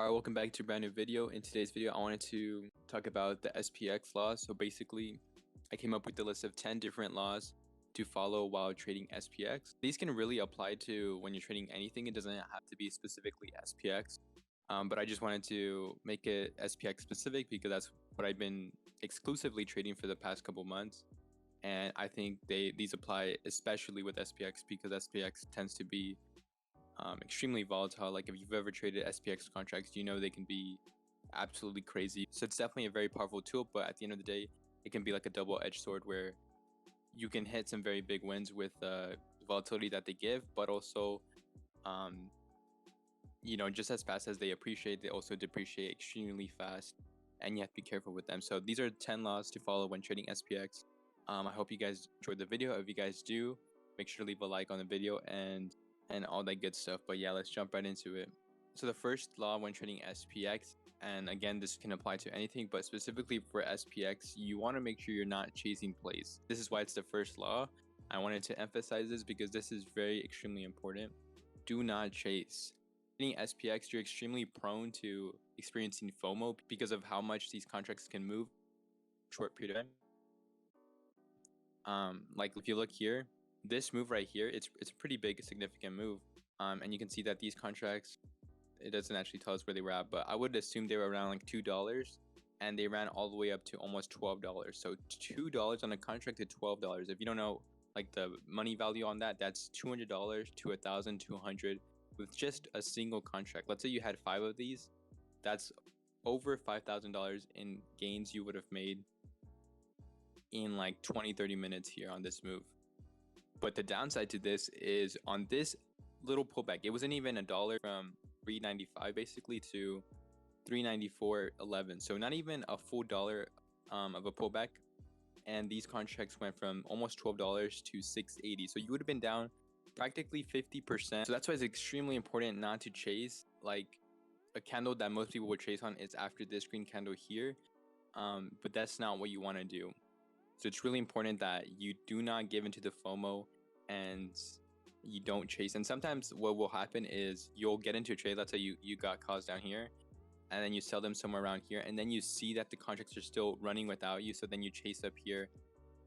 Alright, welcome back to a brand new video. In today's video, I wanted to talk about the SPX laws. So basically, I came up with a list of 10 different laws to follow while trading SPX. These can really apply to when you're trading anything. It doesn't have to be specifically SPX. But I just wanted to make it SPX specific because that's what I've been exclusively trading for the past couple months. And I think these apply especially with SPX because SPX tends to be extremely volatile. Like if you've ever traded SPX contracts, you know they can be absolutely crazy. So it's definitely a very powerful tool, but at the end of the day, it can be like a double-edged sword where you can hit some very big wins with the volatility that they give, but also just as fast as they appreciate, they also depreciate extremely fast, and you have to be careful with them. So these are 10 laws to follow when trading SPX. I hope you guys enjoyed the video. If you guys do, make sure to leave a like on the video and all that good stuff. But yeah, let's jump right into it. So the first law when trading SPX, and again, this can apply to anything, but specifically for SPX, you want to make sure you're not chasing plays. This is why it's the first law. I wanted to emphasize this because this is very extremely important. Do not chase. Trading SPX, you're extremely prone to experiencing FOMO because of how much these contracts can move short period of time. Like if you look here, this move right here, it's a pretty big significant move, and you can see that these contracts, it doesn't actually tell us where they were at, but I would assume they were around like $2, and they ran all the way up to almost $12. So $2 on a contract to $12. If you don't know like the money value on that, that's $200 to $1,200 with just a single contract. Let's say you had 5 of these, that's over $5,000 in gains you would have made in like 20-30 minutes here on this move. But the downside to this is on this little pullback, it wasn't even $1 from $3.95 basically to $3.94.11. So not even a full dollar of a pullback. And these contracts went from almost $12 to $6.80. So you would have been down practically 50%. So that's why it's extremely important not to chase. Like a candle that most people would chase on is after this green candle here. But that's not what you want to do. So it's really important that you do not give into the FOMO and you don't chase. And sometimes what will happen is you'll get into a trade. Let's say you got calls down here and then you sell them somewhere around here. And then you see that the contracts are still running without you. So then you chase up here.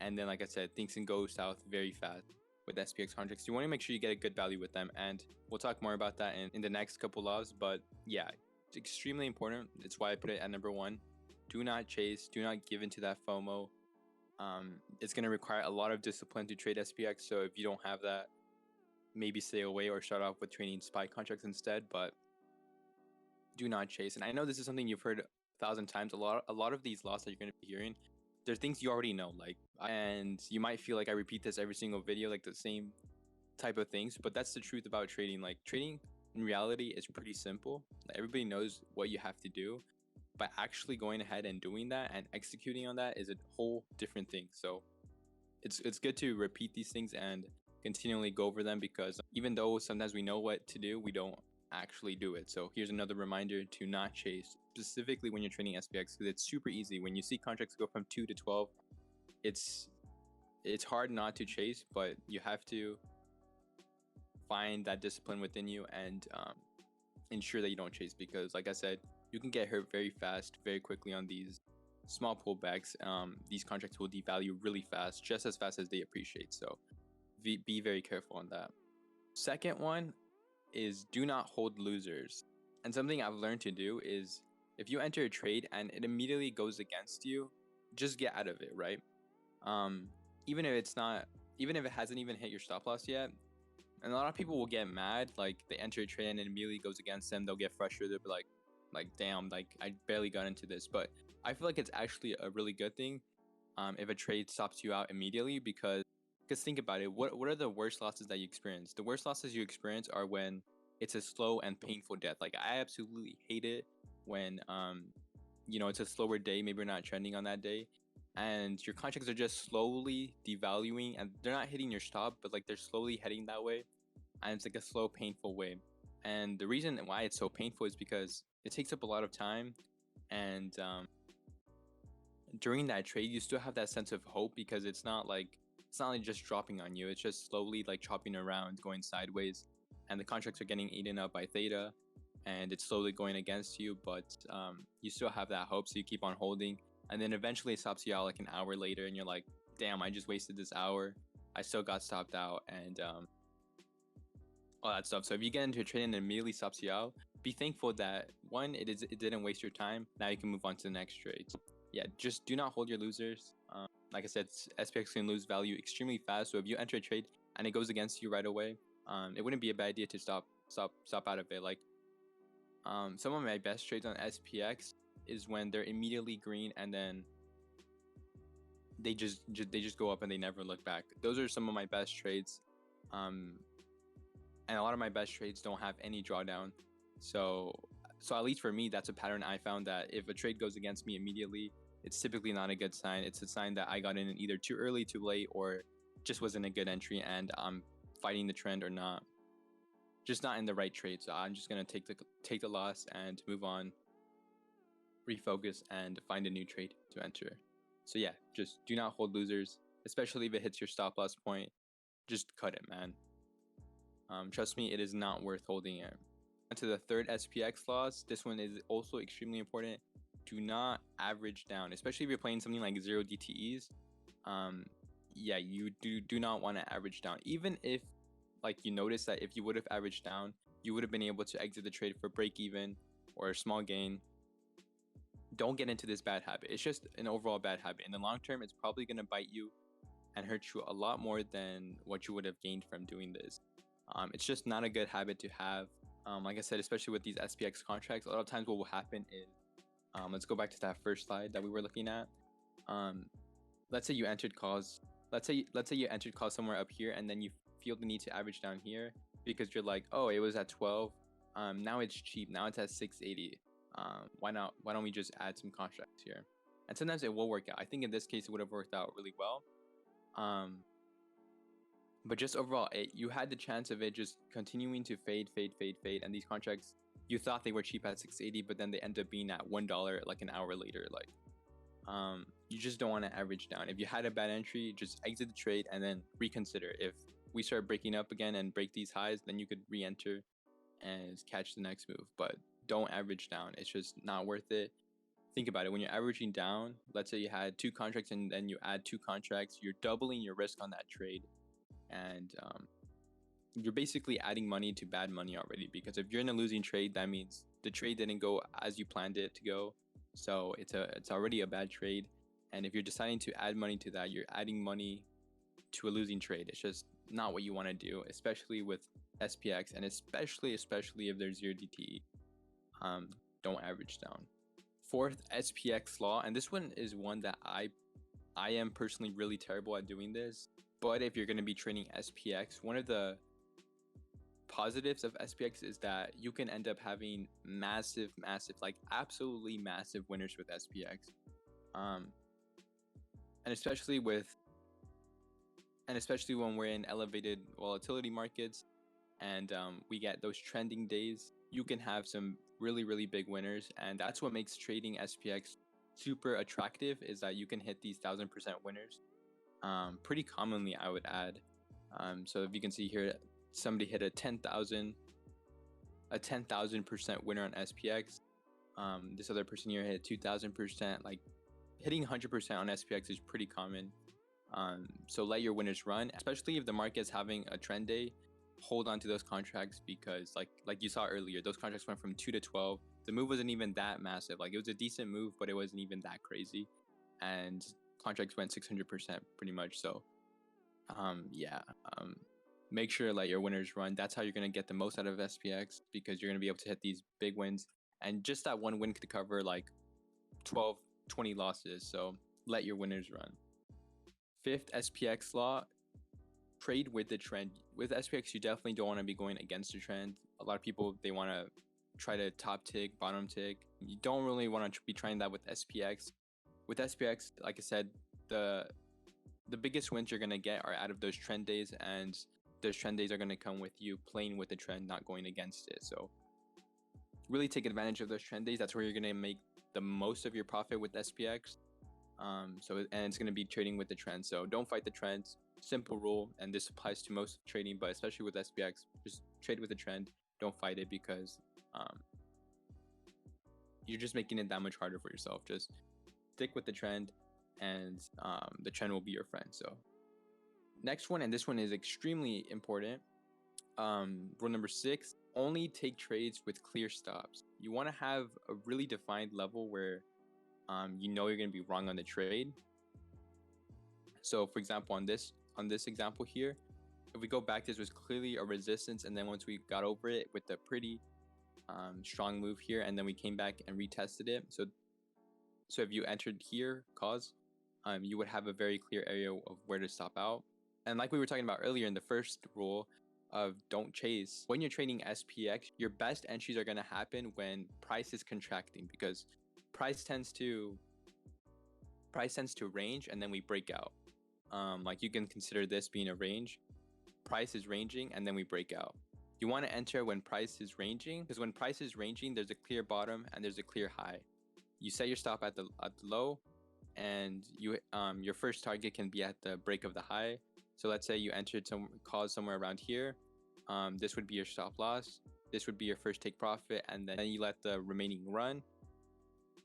And then, like I said, things can go south very fast with SPX contracts. You want to make sure you get a good value with them. And we'll talk more about that in the next couple laws. But yeah, it's extremely important. It's why I put it at number 1. Do not chase. Do not give into that FOMO. It's going to require a lot of discipline to trade SPX. So if you don't have that, maybe stay away or start off with trading SPY contracts instead, but do not chase. And I know this is something you've heard 1,000 times. A lot of these laws that you're going to be hearing, they're things you already know, and you might feel like I repeat this every single video, like the same type of things, but that's the truth about trading. Like trading in reality is pretty simple. Everybody knows what you have to do. But actually going ahead and doing that and executing on that is a whole different thing. So it's good to repeat these things and continually go over them, because even though sometimes we know what to do, we don't actually do it. So here's another reminder to not chase, specifically when you're trading SPX, because it's super easy. When you see contracts go from 2 to 12, it's hard not to chase, but you have to find that discipline within you and ensure that you don't chase, because like I said, you can get hurt very fast, very quickly on these small pullbacks. These contracts will devalue really fast, just as fast as they appreciate. So be very careful on that. Second one is do not hold losers. And something I've learned to do is if you enter a trade and it immediately goes against you, just get out of it, right? Even if it hasn't even hit your stop loss yet. And a lot of people will get mad, like they enter a trade and it immediately goes against them. They'll get frustrated. They'll be like damn, like I barely got into this. But I feel like it's actually a really good thing if a trade stops you out immediately, because think about it. What are the worst losses that you experience? The worst losses you experience are when it's a slow and painful death. Like I absolutely hate it when it's a slower day, maybe you're not trending on that day, and your contracts are just slowly devaluing and they're not hitting your stop, but like they're slowly heading that way, and it's like a slow, painful way. And the reason why it's so painful is because it takes up a lot of time, and during that trade you still have that sense of hope, because it's not like just dropping on you, it's just slowly like chopping around, going sideways, and the contracts are getting eaten up by theta, and it's slowly going against you, but you still have that hope, so you keep on holding, and then eventually it stops you out like an hour later, and you're like, damn, I just wasted this hour. I still got stopped out, and all that stuff. So if you get into a trade and it immediately stops you out, be thankful that one, it didn't waste your time. Now you can move on to the next trade. Yeah, just do not hold your losers. Like I said, SPX can lose value extremely fast. So if you enter a trade and it goes against you right away, it wouldn't be a bad idea to stop out of it. Like some of my best trades on SPX is when they're immediately green and then they just go up and they never look back. Those are some of my best trades. And a lot of my best trades don't have any drawdown. So at least for me, that's a pattern I found, that if a trade goes against me immediately, it's typically not a good sign. It's a sign that I got in either too early, too late, or just wasn't a good entry and I'm fighting the trend or not. Just not in the right trade. So I'm just gonna take the loss and move on, refocus, and find a new trade to enter. So yeah, just do not hold losers, especially if it hits your stop loss point. Just cut it, man. Trust me, it is not worth holding it. And to the third SPX loss, this one is also extremely important. Do not average down, especially if you're playing something like 0 DTEs. Yeah, you do not want to average down. Even if, like, you notice that if you would have averaged down, you would have been able to exit the trade for break even or a small gain. Don't get into this bad habit. It's just an overall bad habit. In the long term, it's probably going to bite you and hurt you a lot more than what you would have gained from doing this. It's just not a good habit to have. Like I said, especially with these SPX contracts, a lot of times what will happen is, let's go back to that first slide that we were looking at. Let's say you entered calls. Let's say you entered calls somewhere up here, and then you feel the need to average down here because you're like, oh, it was at 12. Now it's cheap. Now it's at 680. Why not? Why don't we just add some contracts here? And sometimes it will work out. I think in this case it would have worked out really well. But just overall, you had the chance of it just continuing to fade, and these contracts, you thought they were cheap at 680, but then they end up being at $1 like an hour later. Like, you just don't want to average down. If you had a bad entry, just exit the trade and then reconsider. If we start breaking up again and break these highs, then you could re-enter and catch the next move. But don't average down. It's just not worth it. Think about it. When you're averaging down, let's say you had 2 contracts and then you add 2 contracts, you're doubling your risk on that trade. And you're basically adding money to bad money already, because if you're in a losing trade, that means the trade didn't go as you planned it to go. So it's already a bad trade. And if you're deciding to add money to that, you're adding money to a losing trade. It's just not what you want to do, especially with SPX, and especially if there's 0 DTE. Don't average down. Fourth SPX law, and this one is one that I am personally really terrible at doing this. But if you're going to be trading SPX, one of the positives of SPX is that you can end up having massive, like absolutely massive winners with SPX. And especially when we're in elevated volatility markets and we get those trending days, you can have some really big winners. And that's what makes trading SPX super attractive, is that you can hit these 1000% winners pretty commonly, I would add. So if you can see here, somebody hit a 10,000% winner on SPX. This other person here hit 2000%. Like, hitting 100% on SPX is pretty common. So let your winners run, especially if the market is having a trend day. Hold on to those contracts, because like you saw earlier, those contracts went from 2 to 12. The move wasn't even that massive. Like, it was a decent move, but it wasn't even that crazy. And contracts went 600% pretty much. So make sure to let your winners run. That's how you're going to get the most out of SPX, because you're going to be able to hit these big wins, and just that one win could cover like 12-20 losses. So let your winners run. Fifth SPX law, trade with the trend. With SPX, you definitely don't want to be going against the trend. A lot of people, they want to try to top tick, bottom tick. You don't really want to be trying that with SPX. With SPX, like I said, the biggest wins you're going to get are out of those trend days, and those trend days are going to come with you playing with the trend, not going against it. So really take advantage of those trend days. That's where you're going to make the most of your profit with SPX. And it's going to be trading with the trend. So don't fight the trends. Simple rule, and this applies to most trading, but especially with SPX, just trade with the trend. Don't fight it, because you're just making it that much harder for yourself. Just stick with the trend, and the trend will be your friend. So next one, and this one is extremely important. Rule number 6, only take trades with clear stops. You want to have a really defined level where you know you're going to be wrong on the trade. So for example, on this example here, if we go back, this was clearly a resistance, and then once we got over it with a pretty strong move here, and then we came back and retested it. So if you entered here, you would have a very clear area of where to stop out. And like we were talking about earlier in the first rule of don't chase, when you're trading SPX, your best entries are going to happen when price is contracting, because price tends to range and then we break out. Like you can consider this being a range. Price is ranging and then we break out. You want to enter when price is ranging, because when price is ranging, there's a clear bottom and there's a clear high. You set your stop at the low, and your first target can be at the break of the high. So let's say you entered some calls somewhere around here. This would be your stop loss. This would be your first take profit, and then you let the remaining run.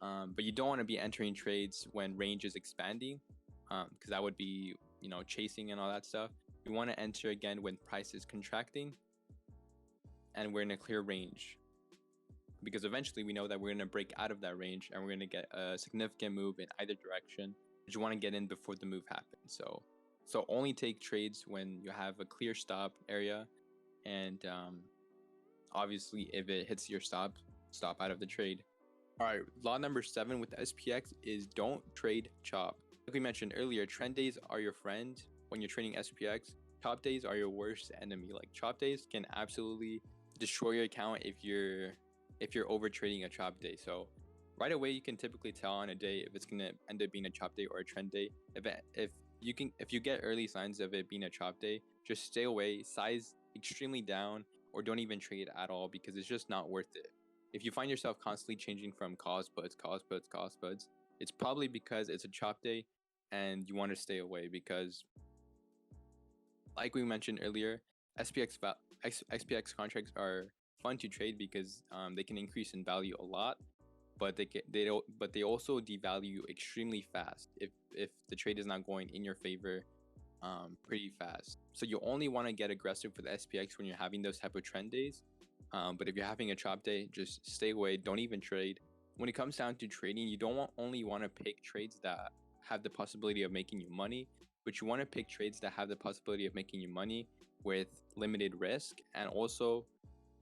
But you don't want to be entering trades when range is expanding, because that would be, chasing and all that stuff. You want to enter again when price is contracting and we're in a clear range, because eventually we know that we're going to break out of that range and we're going to get a significant move in either direction. But you want to get in before the move happens. So only take trades when you have a clear stop area, and obviously if it hits your stop out of the trade. All right, law number 7 with SPX is don't trade chop. Like we mentioned earlier, trend days are your friend when you're trading SPX. Chop days are your worst enemy. Like chop days can absolutely destroy your account if you're over trading a chop day. So right away you can typically tell on a day if it's going to end up being a chop day or a trend day. If you get early signs of it being a chop day, just stay away, size extremely down, or don't even trade at all, because it's just not worth it. If you find yourself constantly changing from calls puts, it's probably because it's a chop day and you want to stay away, because like we mentioned earlier, SPX contracts are fun to trade because they can increase in value a lot, but they also devalue extremely fast if the trade is not going in your favor pretty fast. So you only want to get aggressive with SPX when you're having those type of trend days. But if you're having a chop day, just stay away. Don't even trade. When it comes down to trading, you don't only want to pick trades that have the possibility of making you money, but you want to pick trades that have the possibility of making you money with limited risk, and also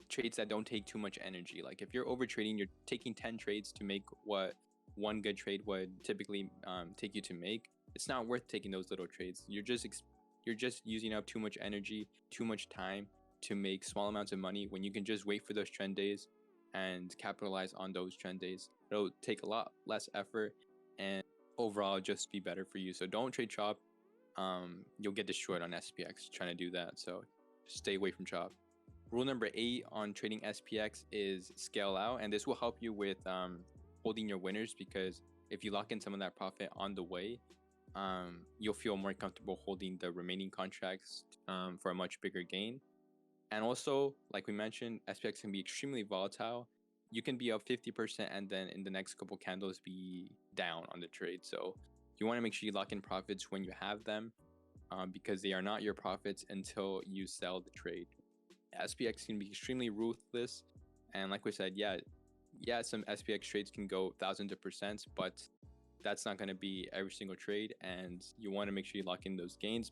trades that don't take too much energy. Like if you're over trading, you're taking 10 trades to make what one good trade would typically take you to make. It's not worth taking those little trades. You're just using up too much energy, too much time to make small amounts of money, when you can just wait for those trend days and capitalize on those trend days. It'll take a lot less effort and overall just be better for you. So don't trade chop. You'll get destroyed on SPX trying to do that. So just stay away from chop. Rule number 8 on trading SPX is scale out, and this will help you with holding your winners, because if you lock in some of that profit on the way, you'll feel more comfortable holding the remaining contracts for a much bigger gain. And also, like we mentioned, SPX can be extremely volatile. You can be up 50% and then in the next couple candles be down on the trade. So you want to make sure you lock in profits when you have them, because they are not your profits until you sell the trade. SPX can be extremely ruthless. And like we said, yeah, some SPX trades can go thousands of percents, but that's not going to be every single trade. And you want to make sure you lock in those gains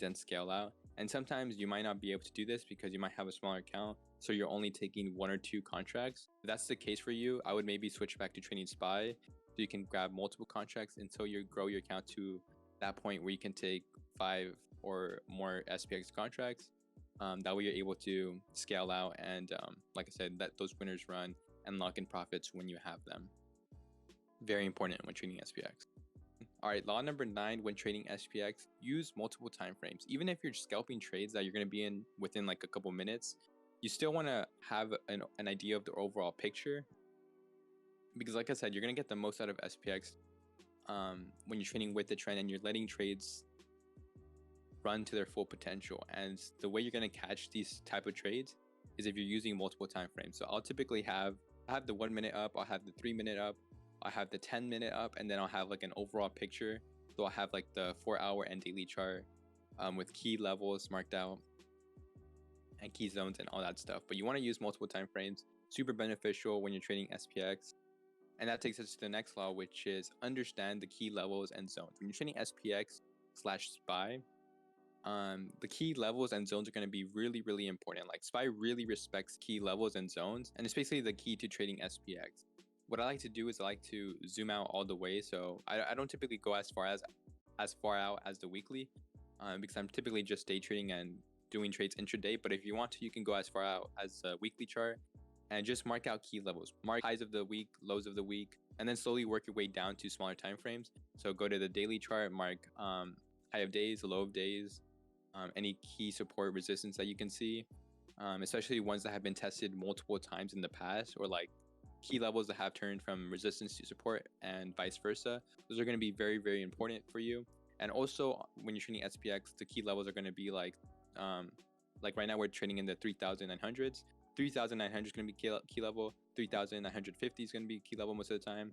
and scale out. And sometimes you might not be able to do this because you might have a smaller account, so you're only taking 1 or 2 contracts. If that's the case for you, I would maybe switch back to trading SPY, so you can grab multiple contracts until you grow your account to that point where you can take 5 or more SPX contracts. That way you're able to scale out and, like I said, let those winners run and lock in profits when you have them. Very important when trading SPX. All right, law number 9 when trading SPX, use multiple time frames. Even if you're scalping trades that you're going to be in within like a couple minutes, you still want to have an idea of the overall picture, because like I said, you're going to get the most out of SPX when you're trading with the trend and you're letting trades run to their full potential. And the way you're going to catch these type of trades is if you're using multiple time frames. So I'll typically have I'll have the 1 minute up, I'll have the 3 minute up, I'll have the 10 minute up, and then I'll have like an overall picture. So I'll have like the 4-hour and daily chart with key levels marked out and key zones and all that stuff. But you want to use multiple time frames. Super beneficial when you're trading SPX. And that takes us to the next law, which is understand the key levels and zones. When you're trading SPX/SPY, the key levels and zones are going to be really, really important. Like SPY really respects key levels and zones, and it's basically the key to trading SPX. What I like to do is I like to zoom out all the way. So I don't typically go as far out as the weekly, because I'm typically just day trading and doing trades intraday. But if you want to, you can go as far out as a weekly chart and just mark out key levels, mark highs of the week, lows of the week, and then slowly work your way down to smaller time frames. So go to the daily chart, mark high of days, low of days, any key support resistance that you can see, especially ones that have been tested multiple times in the past, or like key levels that have turned from resistance to support and vice versa. Those are going to be very, very important for you. And also when you're trading SPX, the key levels are going to be like right now we're trading in the 3,900s. 3,900 is going to be key level. 3,950 is going to be key level most of the time.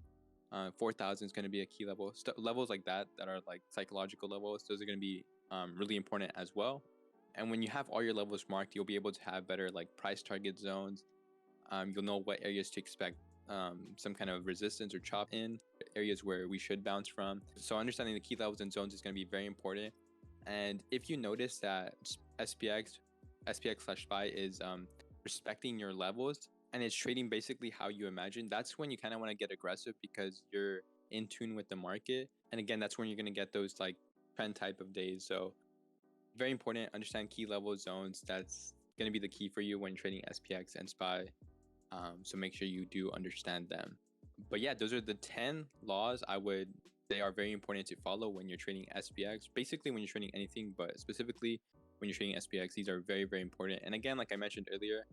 4,000 is going to be a key level. Levels like that are like psychological levels. Those are going to be really important as well. And when you have all your levels marked, you'll be able to have better like price target zones. You'll know what areas to expect some kind of resistance or chop in, areas where we should bounce from. So understanding the key levels and zones is going to be very important. And if you notice that SPX/SPY is respecting your levels and it's trading basically how you imagine, that's when you kind of want to get aggressive because you're in tune with the market. And again, that's when you're going to get those like trend type of days. So very important, understand key level zones. That's going to be the key for you when trading SPX and SPY. So make sure you do understand them. But yeah, those are the 10 laws I would say are very important to follow when you're trading SPX. Basically when you're trading anything, but specifically when you're trading SPX, these are very, very important. And again, like I mentioned earlier,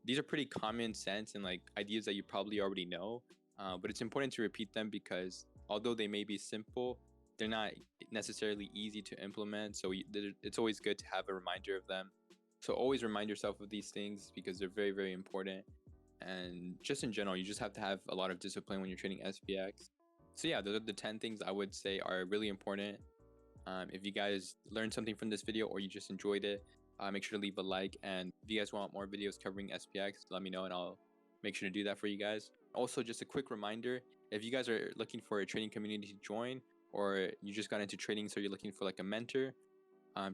these are pretty common sense and like ideas that you probably already know, but it's important to repeat them because although they may be simple, they're not necessarily easy to implement. So it's always good to have a reminder of them. So always remind yourself of these things because they're very, very important. And just in general, you just have to have a lot of discipline when you're trading SPX. So yeah, those are the 10 things I would say are really important. If you guys learned something from this video or you just enjoyed it, make sure to leave a like. And if you guys want more videos covering SPX, let me know and I'll make sure to do that for you guys. Also, just a quick reminder, if you guys are looking for a trading community to join, or you just got into trading so you're looking for like a mentor,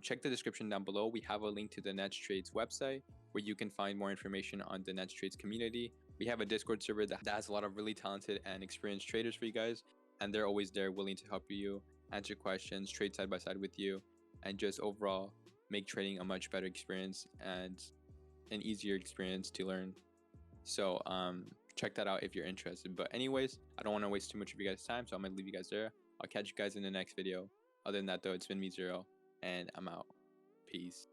check the description down below. We have a link to the Nets Trades website where you can find more information on the Nets Trades community. We have a Discord server that has a lot of really talented and experienced traders for you guys, and they're always there willing to help you, answer questions, trade side by side with you, and just overall make trading a much better experience and an easier experience to learn. So check that out if you're interested. But anyways, I don't want to waste too much of you guys' time, so I'm gonna leave you guys there. I'll catch you guys in the next video. Other than that though, it's been me, Zero, and I'm out. Peace.